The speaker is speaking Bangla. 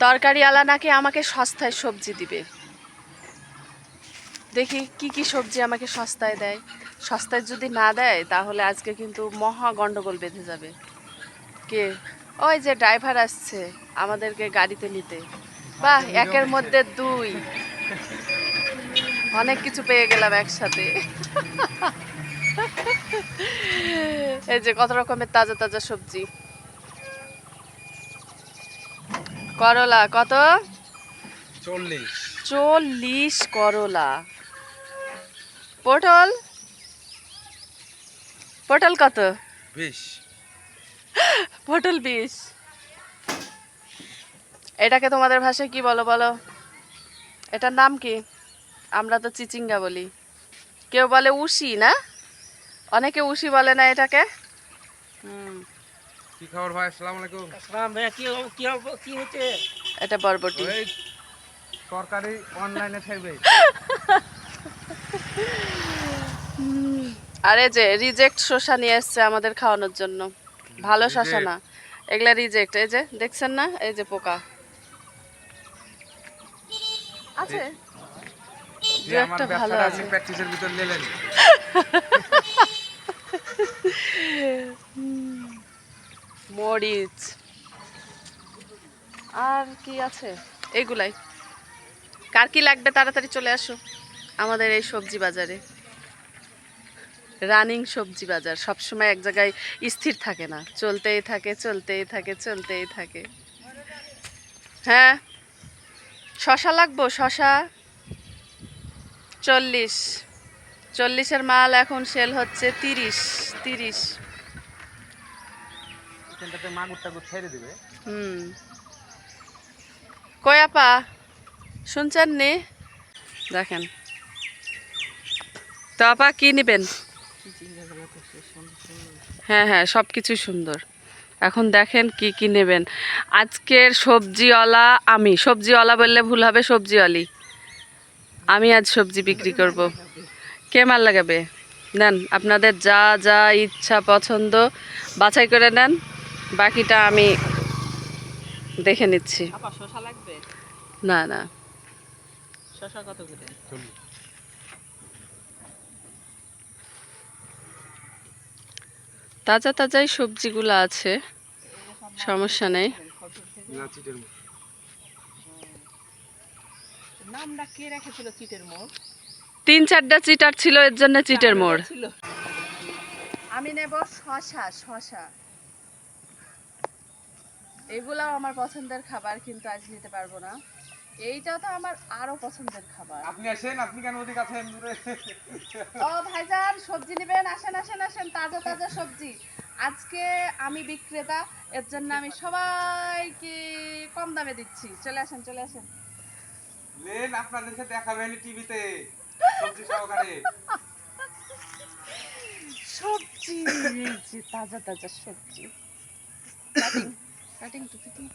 তরকারিওয়ালা নাকি আমাকে সস্তায় সবজি দিবে। দেখি কি কি সবজি আমাকে সস্তায় দেয়। সস্তায় যদি না দেয় তাহলে আজকে কিন্তু মহা গন্ডগোল বেঁধে যাবে। কে? ওই যে ড্রাইভার আসছে আমাদেরকে গাড়িতে নিতে। বাহ, একের মধ্যে দুই, অনেক কিছু পেয়ে গেলাম একসাথে। এই যে কত রকমের তাজা তাজা সবজি। করলা কত? 40। 40 করলা। পটল, পটল কত? 20। পটল 20। এটাকে তোমাদের ভাষায় কি বলো বলো? এটার নাম কি? আমরা তো চিচিঙ্গা বলি। কেউ বলে উশি, না? অনেকে উশি বলে না এটাকে? কি খবর ভাই? আসসালামু আলাইকুম। আসসালাম ভাইয়া, কি হচ্ছে? এটা বরবটি। ওই তরকারি অনলাইনে থাকবে। আরে যে রিজেক্ট শসা নিয়ে এসছে আমাদের খাওয়ানোর জন্য। ভালো শসা না, এগুলা রিজেক্ট। এই যে দেখছেন না, এই যে পোকা আছে। দু যে আমার একটা ভালো ব্যবসাটা আছে। আপনি প্র্যাকটিসের ভিতর নিলেন। মরিচ আর কি আছে? এগুলাই। কার কি লাগবে তাড়াতাড়ি চলে আসো আমাদের এই সবজি বাজারে। রানিং সবজি বাজার সবসময় এক জায়গায় স্থির থাকে না, চলতেই থাকে চলতেই থাকে চলতেই থাকে। হ্যাঁ, শশা লাগবো? শশা 40। 40-এর মাল এখন সেল হচ্ছে 30। এখানটাতে মাগুর টাগুর ছেড়ে দিবে। হুম। কই আপা, শুনছেন নি? দেখেন তো আপা, কি নেবেন? হ্যাঁ হ্যাঁ, সব কিছুই সুন্দর। এখন দেখেন কি কি নেবেন। আজকের সবজিওয়ালা আমি, সবজিওয়ালা বললে ভুল হবে, সবজিওয়ালি আমি আজ সবজি বিক্রি করব। কে মাল লাগাবে? নেন, আপনাদের যা যা ইচ্ছা পছন্দ বাছাই করে নেন, বাকিটা আমি দেখে নিচ্ছি। আপা শসা লাগবে? না না, শসা কত করে? তাজা তাজাই সবজিগুলো আছে, সমস্যা নেই। না চিটের মুখ। নামটা কে রেখেছিল চিটের মোড়? 3-4টা চিটার ছিল, এর জন্য চিটের মোড়। ছিল। আমি নেব শশা। শশা এগুলাও আমার পছন্দের খাবার, কিন্তু আজ নিতে পারবো না। এইটাও তো আমার আরো পছন্দের খাবার। আপনি আসেন, আপনি কেন ওদিকে আছেন? ও ভাইজান, সবজি নেবেন? আসেন আসেন আসেন, তাজা তাজা সবজি। আজকে আমি বিক্রেতা, এর জন্য আমি সবাইকে কম দামে দিচ্ছি। চলে আসেন চলে আসেন। লেন, আপনাদেরকে দেখাবেন টিভিতে সবজি সহকারে। সবজি, এই যে তাজা তাজা সবজি। কাটিং কাটিং তো কাটিং।